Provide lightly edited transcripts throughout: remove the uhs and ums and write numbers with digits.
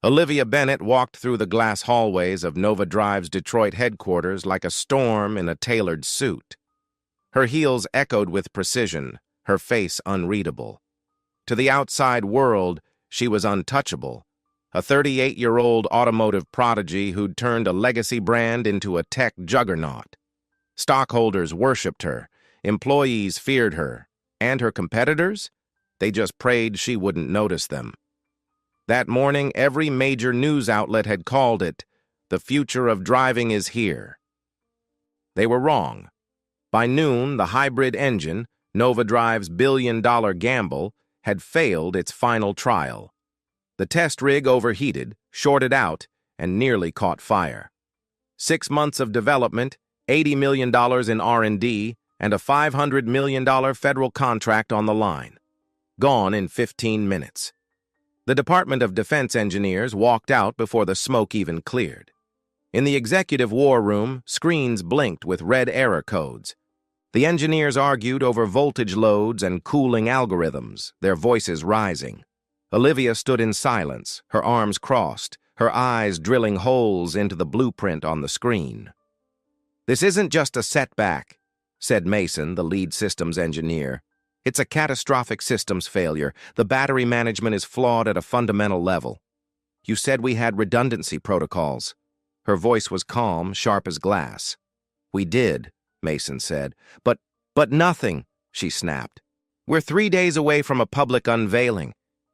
Olivia Bennett walked through the glass hallways of Nova Drive's Detroit headquarters like a storm in a tailored suit. Her heels echoed with precision, her face unreadable. To the outside world, she was untouchable, a 38-year-old automotive prodigy who'd turned a legacy brand into a tech juggernaut. Stockholders worshipped her, employees feared her, and her competitors? They just prayed she wouldn't notice them. That morning, every major news outlet had called it, "The future of driving is here." They were wrong. By noon, the hybrid engine, Nova Drive's billion-dollar gamble, had failed its final trial. The test rig overheated, shorted out, and nearly caught fire. 6 months of development, $80 million in R&D, and a $500 million federal contract on the line. Gone in 15 minutes. The Department of Defense engineers walked out before the smoke even cleared. In the executive war room, screens blinked with red error codes. The engineers argued over voltage loads and cooling algorithms, their voices rising. Olivia stood in silence, her arms crossed, her eyes drilling holes into the blueprint on the screen. "This isn't just a setback," said Mason, the lead systems engineer. "It's a catastrophic systems failure. The battery management is flawed at a fundamental level. You said we had redundancy protocols." Her voice was calm, sharp as glass. "We did," Mason said. But nothing," she snapped. "We're 3 days away from a public unveiling.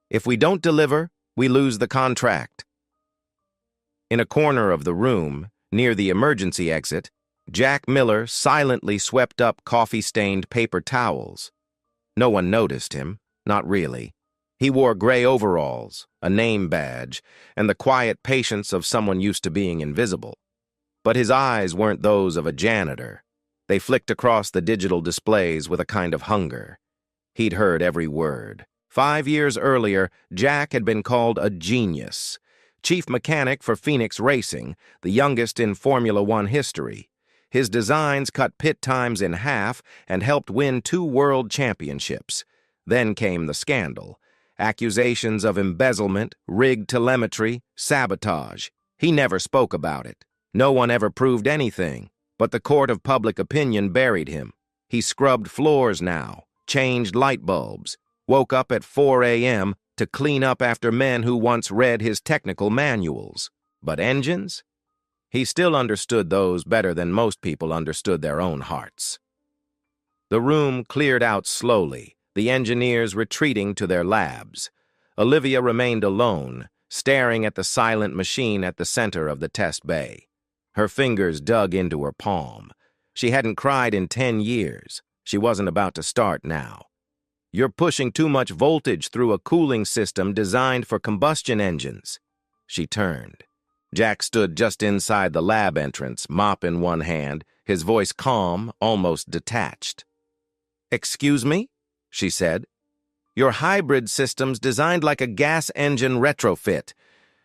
If we don't deliver, we lose the contract." In a corner of the room, near the emergency exit, Jack Miller silently swept up coffee-stained paper towels. No one noticed him, not really. He wore gray overalls, a name badge, and the quiet patience of someone used to being invisible. But his eyes weren't those of a janitor. They flicked across the digital displays with a kind of hunger. He'd heard every word. 5 years earlier, Jack had been called a genius, chief mechanic for Phoenix Racing, the youngest in Formula One history. His designs cut pit times in half and helped win 2 world championships. Then came the scandal. Accusations of embezzlement, rigged telemetry, sabotage. He never spoke about it. No one ever proved anything, but the court of public opinion buried him. He scrubbed floors now, changed light bulbs, woke up at 4 a.m. to clean up after men who once read his technical manuals. But engines? He still understood those better than most people understood their own hearts. The room cleared out slowly, the engineers retreating to their labs. Olivia remained alone, staring at the silent machine at the center of the test bay. Her fingers dug into her palm. She hadn't cried in 10 years. She wasn't about to start now. "You're pushing too much voltage through a cooling system designed for combustion engines." She turned. Jack stood just inside the lab entrance, mop in one hand, his voice calm, almost detached. "Excuse me?" she said. "Your hybrid system's designed like a gas engine retrofit.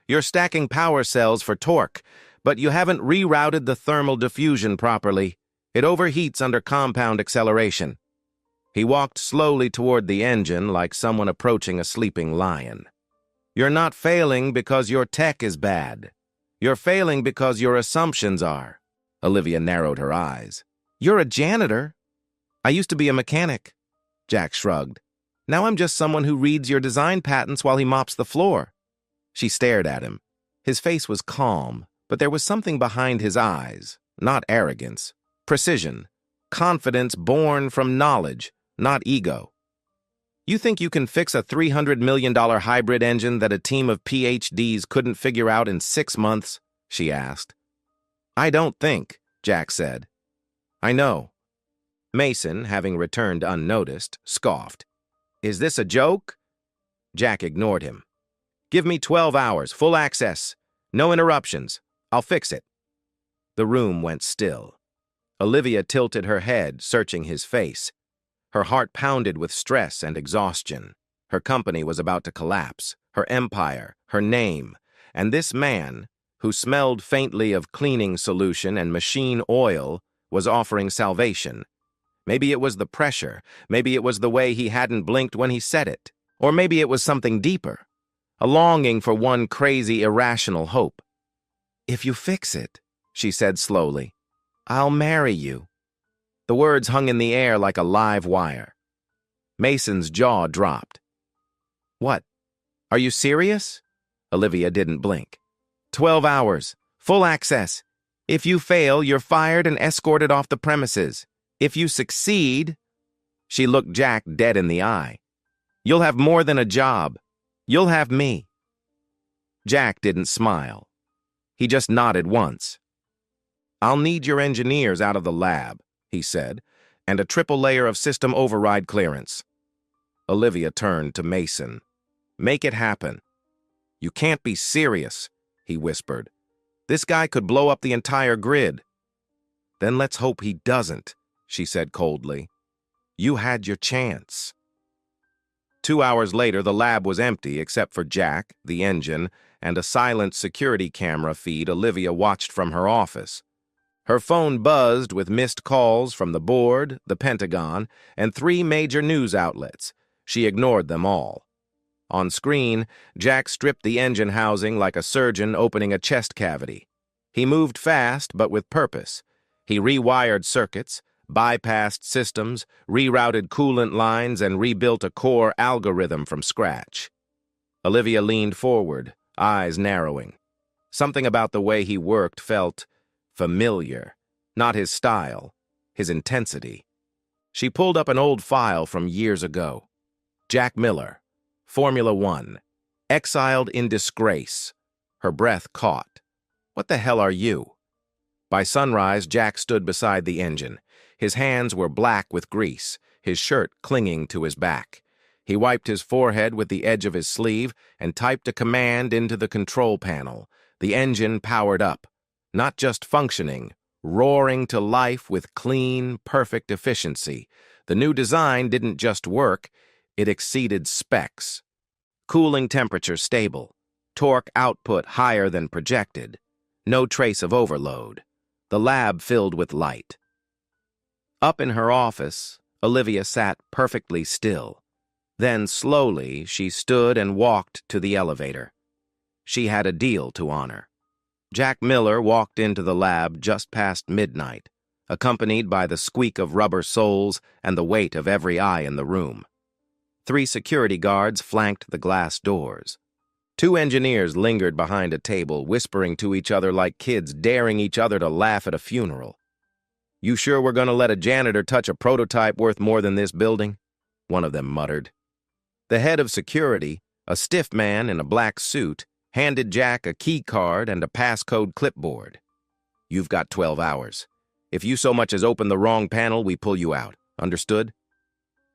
You're stacking power cells for torque, but you haven't rerouted the thermal diffusion properly. It overheats under compound acceleration." He walked slowly toward the engine like someone approaching a sleeping lion. "You're not failing because your tech is bad. You're failing because your assumptions are." Olivia narrowed her eyes. "You're a janitor." "I used to be a mechanic." Jack shrugged. "Now I'm just someone who reads your design patents while he mops the floor." She stared at him. His face was calm, but there was something behind his eyes, not arrogance, precision, confidence born from knowledge, not ego. "You think you can fix a $300 million hybrid engine that a team of PhDs couldn't figure out in 6 months?" she asked. "I don't think," Jack said. "I know." Mason, having returned unnoticed, scoffed. "Is this a joke?" Jack ignored him. "Give me 12 hours, full access. No interruptions. I'll fix it." The room went still. Olivia tilted her head, searching his face. Her heart pounded with stress and exhaustion. Her company was about to collapse, her empire, her name, and this man, who smelled faintly of cleaning solution and machine oil, was offering salvation. Maybe it was the pressure, maybe it was the way he hadn't blinked when he said it, or maybe it was something deeper. a longing for one crazy, irrational hope. "If you fix it," she said slowly, "I'll marry you." The words hung in the air like a live wire. Mason's jaw dropped. "What? Are you serious?" Olivia didn't blink. 12 hours. Full access. If you fail, you're fired and escorted off the premises. If you succeed," she looked Jack dead in the eye, "you'll have more than a job. You'll have me." Jack didn't smile. He just nodded once. "I'll need your engineers out of the lab," he said, "and a triple layer of system override clearance." Olivia turned to Mason. "Make it happen." "You can't be serious," he whispered. "This guy could blow up the entire grid." "Then let's hope he doesn't," she said coldly. "You had your chance." 2 hours later, the lab was empty except for Jack, the engine, and a silent security camera feed Olivia watched from her office. Her phone buzzed with missed calls from the board, the Pentagon, and 3 major news outlets. She ignored them all. On screen, Jack stripped the engine housing like a surgeon opening a chest cavity. He moved fast, but with purpose. He rewired circuits, bypassed systems, rerouted coolant lines, and rebuilt a core algorithm from scratch. Olivia leaned forward, eyes narrowing. Something about the way he worked felt familiar. Not his style, his intensity. She pulled up an old file from years ago. Jack Miller, Formula One, exiled in disgrace. Her breath caught. "What the hell are you?" By sunrise, Jack stood beside the engine. His hands were black with grease, his shirt clinging to his back. He wiped his forehead with the edge of his sleeve and typed a command into the control panel. The engine powered up, not just functioning, roaring to life with clean, perfect efficiency. The new design didn't just work, it exceeded specs. Cooling temperature stable, torque output higher than projected, no trace of overload. The lab filled with light. Up in her office, Olivia sat perfectly still. Then, slowly, she stood and walked to the elevator. She had a deal to honor. Jack Miller walked into the lab just past midnight, accompanied by the squeak of rubber soles and the weight of every eye in the room. 3 security guards flanked the glass doors. 2 engineers lingered behind a table, whispering to each other like kids daring each other to laugh at a funeral. "You sure we're going to let a janitor touch a prototype worth more than this building?" one of them muttered. The head of security, a stiff man in a black suit, handed Jack a key card and a passcode clipboard. "You've got 12 hours. If you so much as open the wrong panel, we pull you out. Understood?"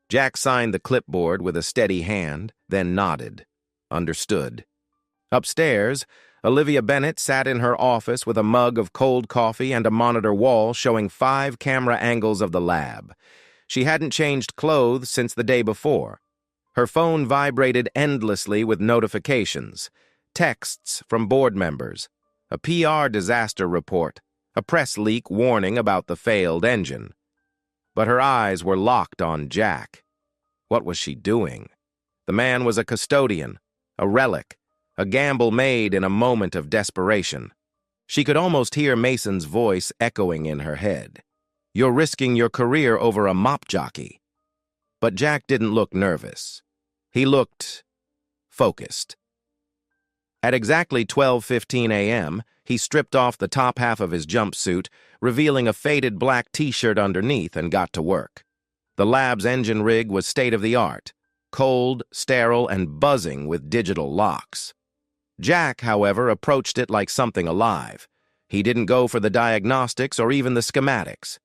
Jack signed the clipboard with a steady hand, then nodded. Understood. Upstairs, Olivia Bennett sat in her office with a mug of cold coffee and a monitor wall showing 5 camera angles of the lab. She hadn't changed clothes since the day before. Her phone vibrated endlessly with notifications, texts from board members, a PR disaster report, a press leak warning about the failed engine. But her eyes were locked on Jack. What was she doing? The man was a custodian, a relic, a gamble made in a moment of desperation. She could almost hear Mason's voice echoing in her head. "You're risking your career over a mop jockey." But Jack didn't look nervous. He looked focused. At exactly 12:15 a.m., he stripped off the top half of his jumpsuit, revealing a faded black t-shirt underneath, and got to work. The lab's engine rig was state-of-the-art, cold, sterile, and buzzing with digital locks. Jack, however, approached it like something alive. He didn't go for the diagnostics or even the schematics.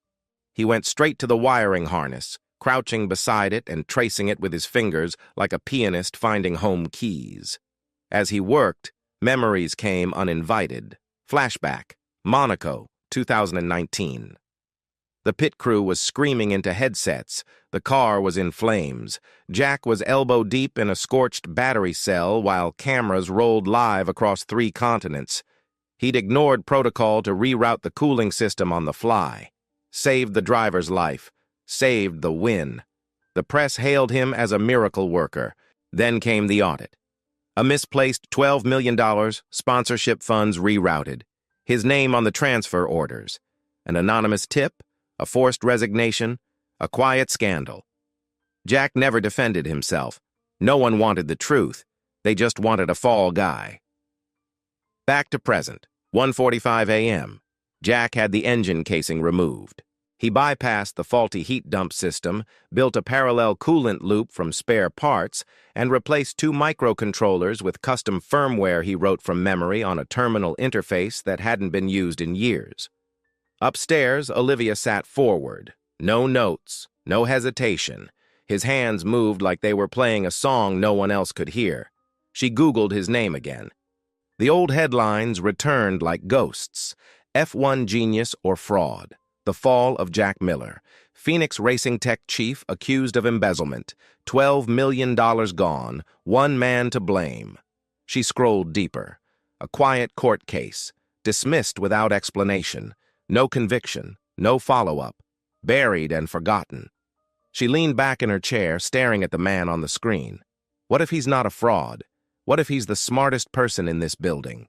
He went straight to the wiring harness, crouching beside it and tracing it with his fingers like a pianist finding home keys. As he worked, memories came uninvited. Flashback, Monaco, 2019. The pit crew was screaming into headsets. The car was in flames. Jack was elbow-deep in a scorched battery cell while cameras rolled live across 3 continents. He'd ignored protocol to reroute the cooling system on the fly. Saved the driver's life. Saved the win. The press hailed him as a miracle worker. Then came the audit. A misplaced $12 million, sponsorship funds rerouted. His name on the transfer orders. An anonymous tip, a forced resignation, a quiet scandal. Jack never defended himself. No one wanted the truth. They just wanted a fall guy. Back to present, 1:45 a.m. Jack had the engine casing removed. He bypassed the faulty heat dump system, built a parallel coolant loop from spare parts, and replaced 2 microcontrollers with custom firmware he wrote from memory on a terminal interface that hadn't been used in years. Upstairs, Olivia sat forward. No notes, no hesitation. His hands moved like they were playing a song no one else could hear. She Googled his name again. The old headlines returned like ghosts. F1 genius or fraud. The fall of Jack Miller. Phoenix Racing Tech chief accused of embezzlement. $12 million gone. One man to blame. She scrolled deeper. A quiet court case. Dismissed without explanation. No conviction. No follow-up. Buried and forgotten. She leaned back in her chair, staring at the man on the screen. What if he's not a fraud? What if he's the smartest person in this building?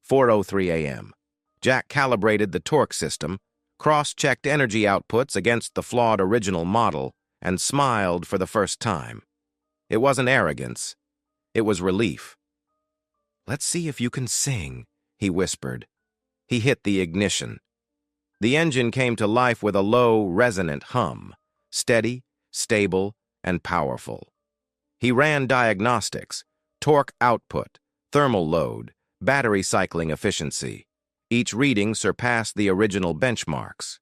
4:03 a.m. Jack calibrated the torque system, cross-checked energy outputs against the flawed original model, and smiled for the first time. It wasn't arrogance. It was relief. "Let's see if you can sing," he whispered. He hit the ignition. The engine came to life with a low, resonant hum, steady, stable, and powerful. He ran diagnostics, torque output, thermal load, battery cycling efficiency. Each reading surpassed the original benchmarks.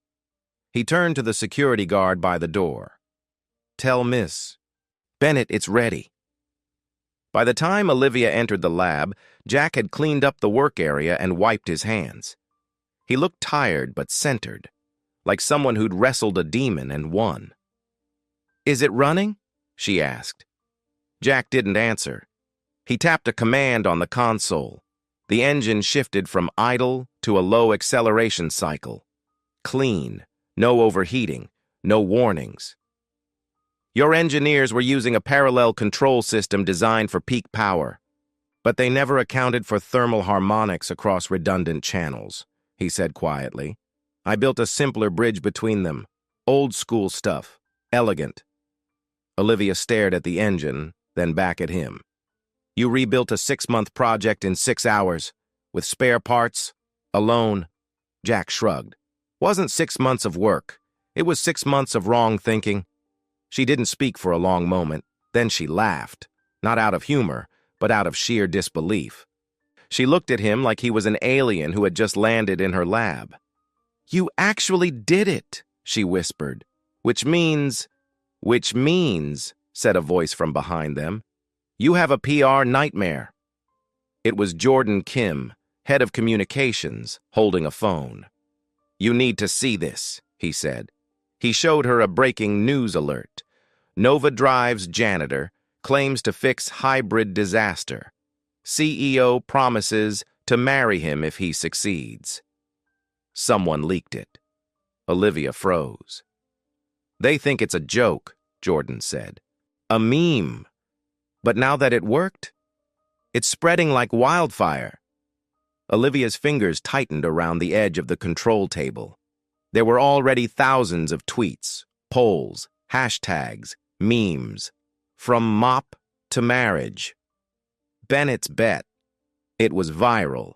He turned to the security guard by the door. "Tell Miss Bennett it's ready." By the time Olivia entered the lab, Jack had cleaned up the work area and wiped his hands. He looked tired but centered, like someone who'd wrestled a demon and won. "Is it running?" she asked. Jack didn't answer. He tapped a command on the console. The engine shifted from idle to a low acceleration cycle. Clean, no overheating, no warnings. "Your engineers were using a parallel control system designed for peak power, but they never accounted for thermal harmonics across redundant channels," he said quietly. "I built a simpler bridge between them. Old school stuff. Elegant." Olivia stared at the engine, then back at him. "You rebuilt a 6-month project in 6 hours, with spare parts, alone." Jack shrugged. "Wasn't 6 months of work. It was 6 months of wrong thinking." She didn't speak for a long moment. Then she laughed, not out of humor, but out of sheer disbelief. She looked at him like he was an alien who had just landed in her lab. "You actually did it," she whispered. Which means, said a voice from behind them, "you have a PR nightmare." It was Jordan Kim, head of communications, holding a phone. "You need to see this," he said. He showed her a breaking news alert. Nova Drive's janitor claims to fix hybrid disaster. CEO promises to marry him if he succeeds. Someone leaked it. Olivia froze. "They think it's a joke," Jordan said. "A meme. But now that it worked, it's spreading like wildfire." Olivia's fingers tightened around the edge of the control table. There were already thousands of tweets, polls, hashtags, memes. From mop to marriage. Bennett's bet. It was viral.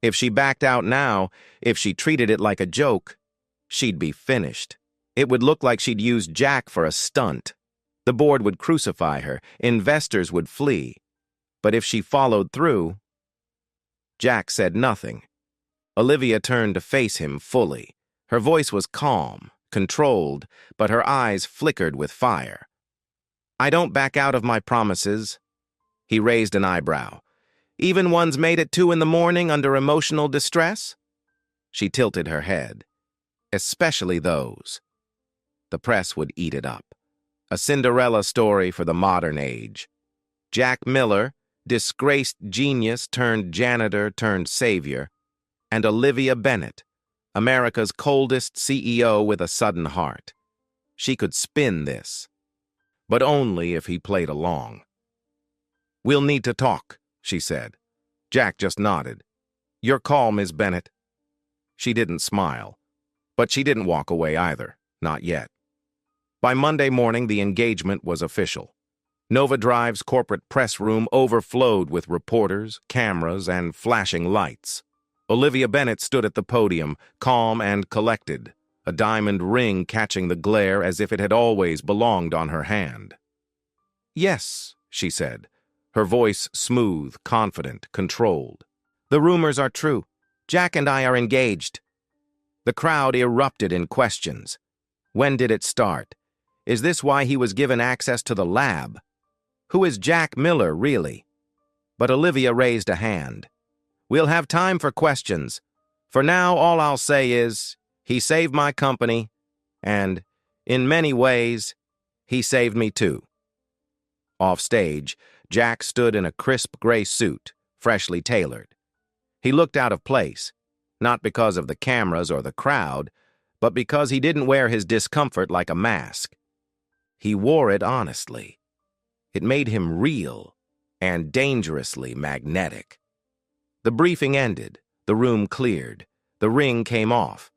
If she backed out now, if she treated it like a joke, she'd be finished. It would look like she'd used Jack for a stunt. The board would crucify her, investors would flee. But if she followed through... Jack said nothing. Olivia turned to face him fully. Her voice was calm, controlled, but her eyes flickered with fire. "I don't back out of my promises." He raised an eyebrow. "Even ones made at 2 in the morning under emotional distress?" She tilted her head. "Especially those." The press would eat it up. A Cinderella story for the modern age. Jack Miller, disgraced genius turned janitor turned savior, and Olivia Bennett, America's coldest CEO with a sudden heart. She could spin this, but only if he played along. "We'll need to talk," she said. Jack just nodded. "Your call, Miss Bennett." She didn't smile, but she didn't walk away either, not yet. By Monday morning, the engagement was official. Nova Drive's corporate press room overflowed with reporters, cameras, and flashing lights. Olivia Bennett stood at the podium, calm and collected, a diamond ring catching the glare as if it had always belonged on her hand. "Yes," she said, her voice smooth, confident, controlled. "The rumors are true. Jack and I are engaged." The crowd erupted in questions. When did it start? Is this why he was given access to the lab? Who is Jack Miller, really? But Olivia raised a hand. "We'll have time for questions. For now, all I'll say is, he saved my company, and, in many ways, he saved me too." Off stage, Jack stood in a crisp gray suit, freshly tailored. He looked out of place, not because of the cameras or the crowd, but because he didn't wear his discomfort like a mask. He wore it honestly. It made him real and dangerously magnetic. The briefing ended, the room cleared, the ring came off.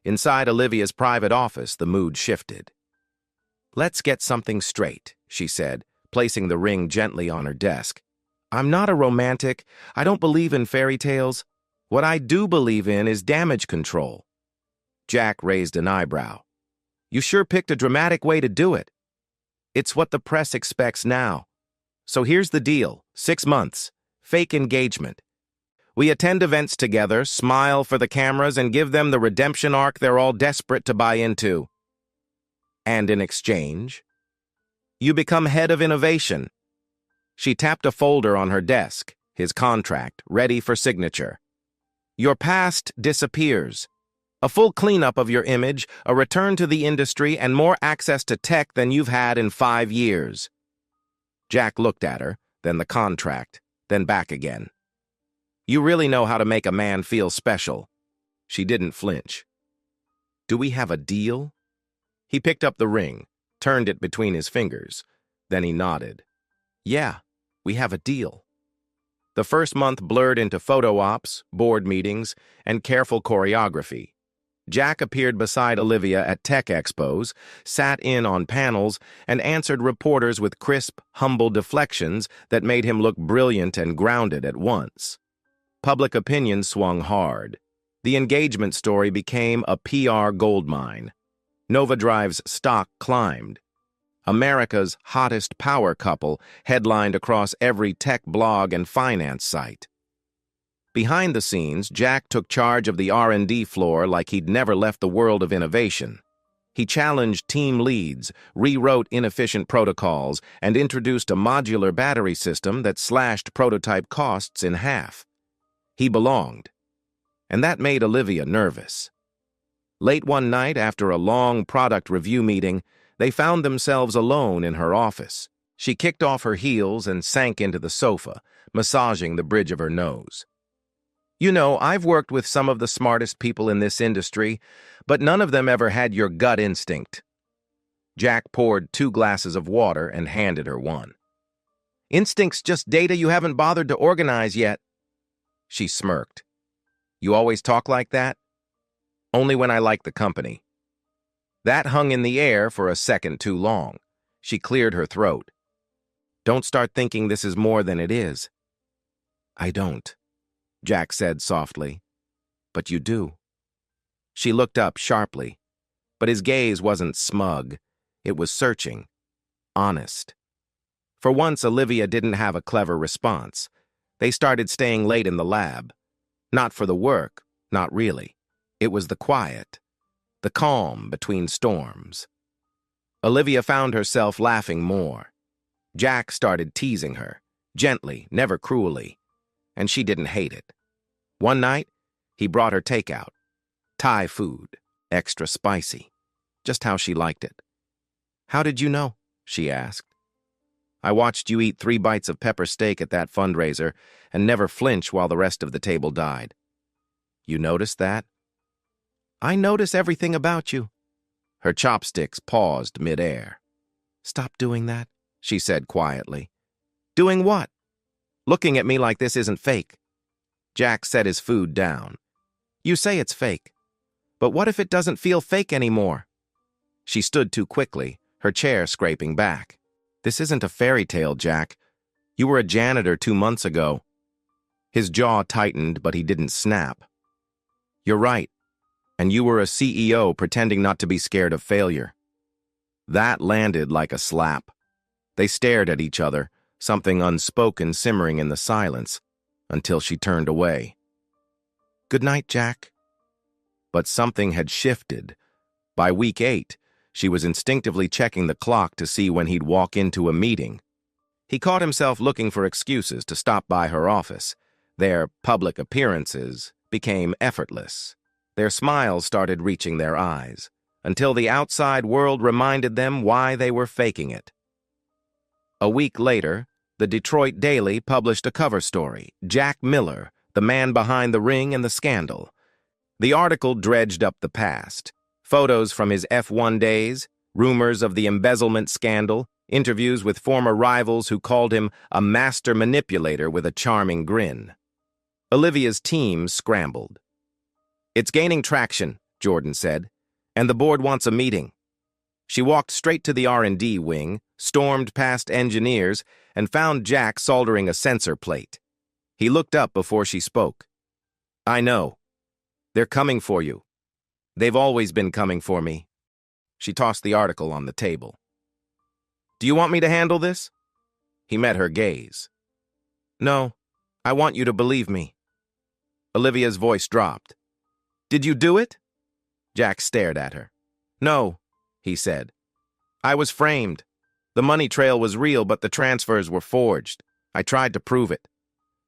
Inside Olivia's private office, the mood shifted. "Let's get something straight," she said, placing the ring gently on her desk. "I'm not a romantic. I don't believe in fairy tales. What I do believe in is damage control." Jack raised an eyebrow. "You sure picked a dramatic way to do it." "It's what the press expects now. So here's the deal. 6 months. Fake engagement. We attend events together, smile for the cameras, and give them the redemption arc they're all desperate to buy into. And in exchange, you become head of innovation." She tapped a folder on her desk, his contract, ready for signature. "Your past disappears. A full cleanup of your image, a return to the industry, and more access to tech than you've had in 5 years. Jack looked at her, then the contract, then back again. "You really know how to make a man feel special." She didn't flinch. "Do we have a deal?" He picked up the ring, turned it between his fingers. Then he nodded. "Yeah, we have a deal." The first month blurred into photo ops, board meetings, and careful choreography. Jack appeared beside Olivia at tech expos, sat in on panels, and answered reporters with crisp, humble deflections that made him look brilliant and grounded at once. Public opinion swung hard. The engagement story became a PR goldmine. Nova Drive's stock climbed. America's hottest power couple headlined across every tech blog and finance site. Behind the scenes, Jack took charge of the R&D floor like he'd never left the world of innovation. He challenged team leads, rewrote inefficient protocols, and introduced a modular battery system that slashed prototype costs in half. He belonged, and that made Olivia nervous. Late one night, after a long product review meeting, they found themselves alone in her office. She kicked off her heels and sank into the sofa, massaging the bridge of her nose. "You know, I've worked with some of the smartest people in this industry, but none of them ever had your gut instinct." Jack poured 2 glasses of water and handed her one. "Instinct's just data you haven't bothered to organize yet." She smirked. "You always talk like that?" "Only when I like the company." That hung in the air for a second too long. She cleared her throat. "Don't start thinking this is more than it is." "I don't," Jack said softly. "But you do." She looked up sharply, but his gaze wasn't smug. It was searching, honest. For once, Olivia didn't have a clever response. They started staying late in the lab. Not for the work, not really. It was the quiet, the calm between storms. Olivia found herself laughing more. Jack started teasing her, gently, never cruelly, and she didn't hate it. One night, he brought her takeout. Thai food, extra spicy, just how she liked it. "How did you know?" she asked. "I watched you eat 3 bites of pepper steak at that fundraiser and never flinch while the rest of the table died." "You noticed that?" "I notice everything about you." Her chopsticks paused mid-air. "Stop doing that," she said quietly. "Doing what?" Looking at me like this isn't fake. Jack set his food down. You say it's fake. But what if it doesn't feel fake anymore? She stood too quickly, her chair scraping back. This isn't a fairy tale, Jack. You were a janitor 2 months ago. His jaw tightened, but he didn't snap. You're right. And you were a CEO pretending not to be scared of failure. That landed like a slap. They stared at each other, something unspoken simmering in the silence, until she turned away. Good night, Jack. But something had shifted. By week 8, she was instinctively checking the clock to see when he'd walk into a meeting. He caught himself looking for excuses to stop by her office. Their public appearances became effortless. Their smiles started reaching their eyes, until the outside world reminded them why they were faking it. A week later, the Detroit Daily published a cover story, Jack Miller, the man behind the ring and the scandal. The article dredged up the past. Photos from his F1 days, rumors of the embezzlement scandal, interviews with former rivals who called him a master manipulator with a charming grin. Olivia's team scrambled. It's gaining traction, Jordan said, and the board wants a meeting. She walked straight to the R&D wing, stormed past engineers, and found Jack soldering a sensor plate. He looked up before she spoke. I know. They're coming for you. They've always been coming for me. She tossed the article on the table. Do you want me to handle this? He met her gaze. No, I want you to believe me. Olivia's voice dropped. Did you do it? Jack stared at her. No, he said. I was framed. The money trail was real, but the transfers were forged. I tried to prove it.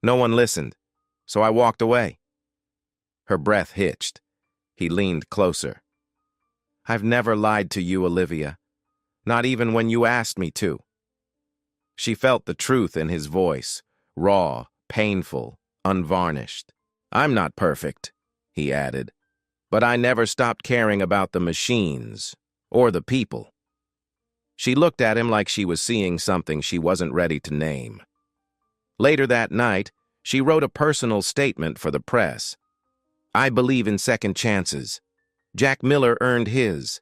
No one listened, so I walked away. Her breath hitched. He leaned closer. I've never lied to you, Olivia. Not even when you asked me to. She felt the truth in his voice, raw, painful, unvarnished. I'm not perfect, he added, but I never stopped caring about the machines or the people. She looked at him like she was seeing something she wasn't ready to name. Later that night, she wrote a personal statement for the press. I believe in second chances. Jack Miller earned his,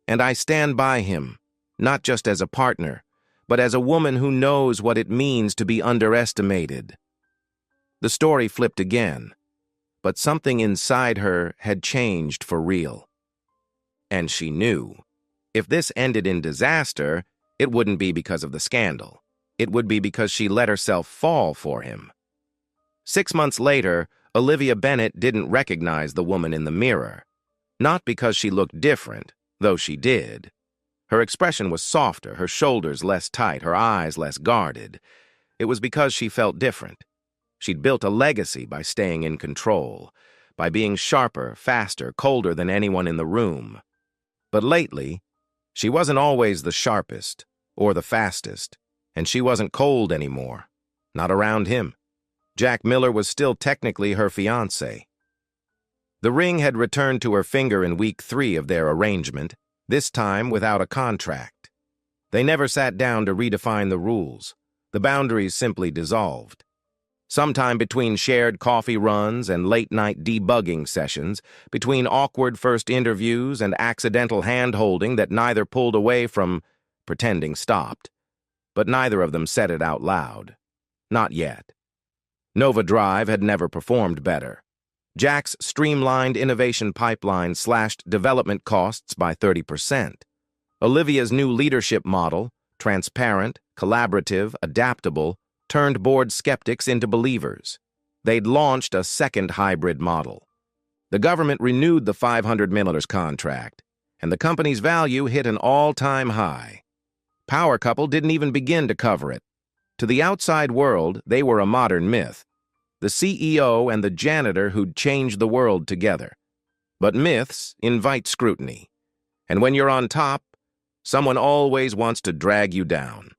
and I stand by him, not just as a partner, but as a woman who knows what it means to be underestimated. The story flipped again, but something inside her had changed for real. And she knew, if this ended in disaster, it wouldn't be because of the scandal. It would be because she let herself fall for him. 6 months later, Olivia Bennett didn't recognize the woman in the mirror. Not because she looked different, though she did. Her expression was softer, her shoulders less tight, her eyes less guarded. It was because she felt different. She'd built a legacy by staying in control, by being sharper, faster, colder than anyone in the room. But lately, she wasn't always the sharpest or the fastest, and she wasn't cold anymore. Not around him. Jack Miller was still technically her fiancé. The ring had returned to her finger in week 3 of their arrangement, this time without a contract. They never sat down to redefine the rules. The boundaries simply dissolved. Sometime between shared coffee runs and late-night debugging sessions, between awkward first interviews and accidental hand-holding that neither pulled away from pretending stopped. But neither of them said it out loud. Not yet. Nova Drive had never performed better. Jack's streamlined innovation pipeline slashed development costs by 30%. Olivia's new leadership model, transparent, collaborative, adaptable, turned board skeptics into believers. They'd launched a second hybrid model. The government renewed the $500 million contract, and the company's value hit an all-time high. Power Couple didn't even begin to cover it. To the outside world, they were a modern myth. The CEO and the janitor who'd changed the world together. But myths invite scrutiny. And when you're on top, someone always wants to drag you down.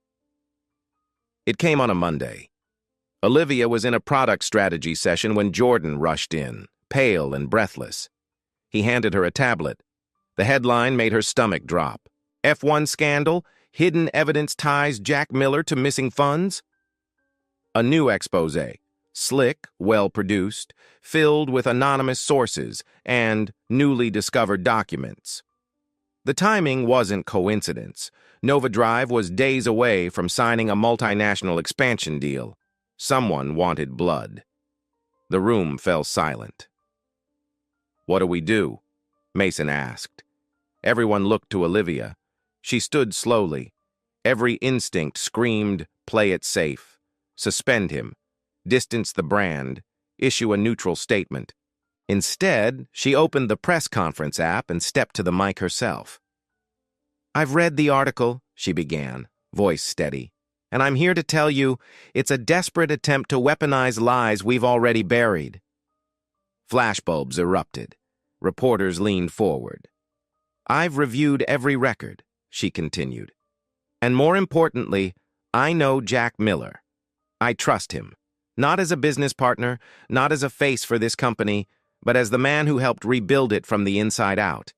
It came on a Monday. Olivia was in a product strategy session when Jordan rushed in, pale and breathless. He handed her a tablet. The headline made her stomach drop. F1 scandal? Hidden evidence ties Jack Miller to missing funds? A new expose, slick, well-produced, filled with anonymous sources and newly discovered documents. The timing wasn't coincidence. Nova Drive was days away from signing a multinational expansion deal. Someone wanted blood. The room fell silent. "What do we do?" Mason asked. Everyone looked to Olivia. She stood slowly. Every instinct screamed, "Play it safe. Suspend him. Distance the brand. Issue a neutral statement." Instead, she opened the press conference app and stepped to the mic herself. "I've read the article," she began, voice steady, "and I'm here to tell you it's a desperate attempt to weaponize lies we've already buried." Flashbulbs erupted. Reporters leaned forward. "I've reviewed every record," she continued. "And more importantly, I know Jack Miller. I trust him, not as a business partner, not as a face for this company, but as the man who helped rebuild it from the inside out.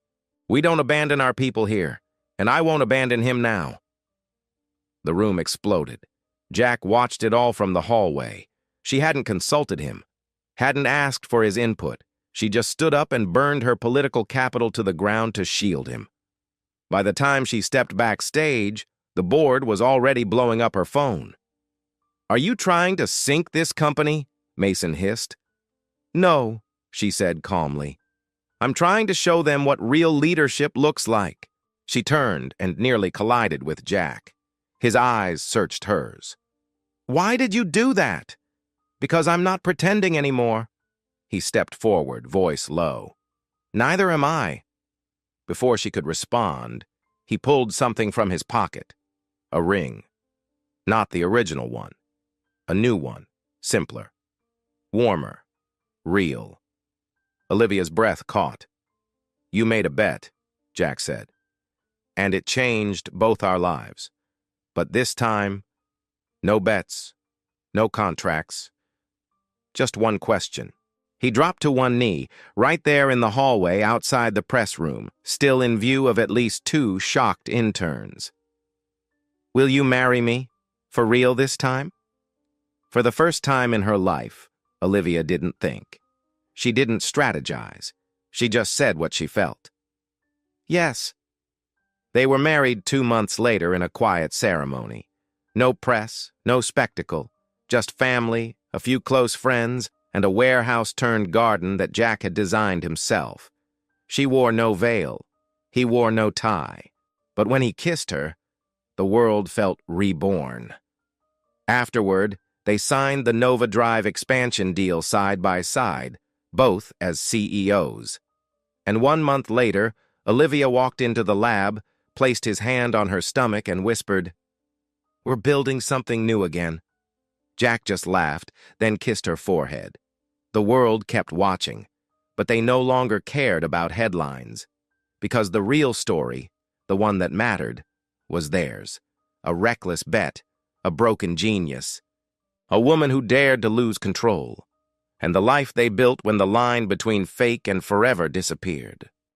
We don't abandon our people here, and I won't abandon him now." The room exploded. Jack watched it all from the hallway. She hadn't consulted him, hadn't asked for his input. She just stood up and burned her political capital to the ground to shield him. By the time she stepped backstage, the board was already blowing up her phone. "Are you trying to sink this company?" Mason hissed. "No," she said calmly. "I'm trying to show them what real leadership looks like." She turned and nearly collided with Jack. His eyes searched hers. "Why did you do that?" "Because I'm not pretending anymore." He stepped forward, voice low. "Neither am I." Before she could respond, he pulled something from his pocket. A ring. Not the original one. A new one, simpler. Warmer. Real. Olivia's breath caught. "You made a bet," Jack said. "And it changed both our lives. But this time, no bets, no contracts. Just one question." He dropped to one knee, right there in the hallway outside the press room, still in view of at least 2 shocked interns. "Will you marry me? For real this time?" For the first time in her life, Olivia didn't think. She didn't strategize. She just said what she felt. "Yes." They were married 2 months later in a quiet ceremony. No press, no spectacle, just family, a few close friends, and a warehouse-turned-garden that Jack had designed himself. She wore no veil. He wore no tie. But when he kissed her, the world felt reborn. Afterward, they signed the Nova Drive expansion deal side by side, both as CEOs. And 1 month later, Olivia walked into the lab, placed his hand on her stomach, and whispered, "We're building something new again." Jack just laughed, then kissed her forehead. The world kept watching, but they no longer cared about headlines, because the real story, the one that mattered, was theirs. A reckless bet, a broken genius, a woman who dared to lose control, and the life they built when the line between fake and forever disappeared.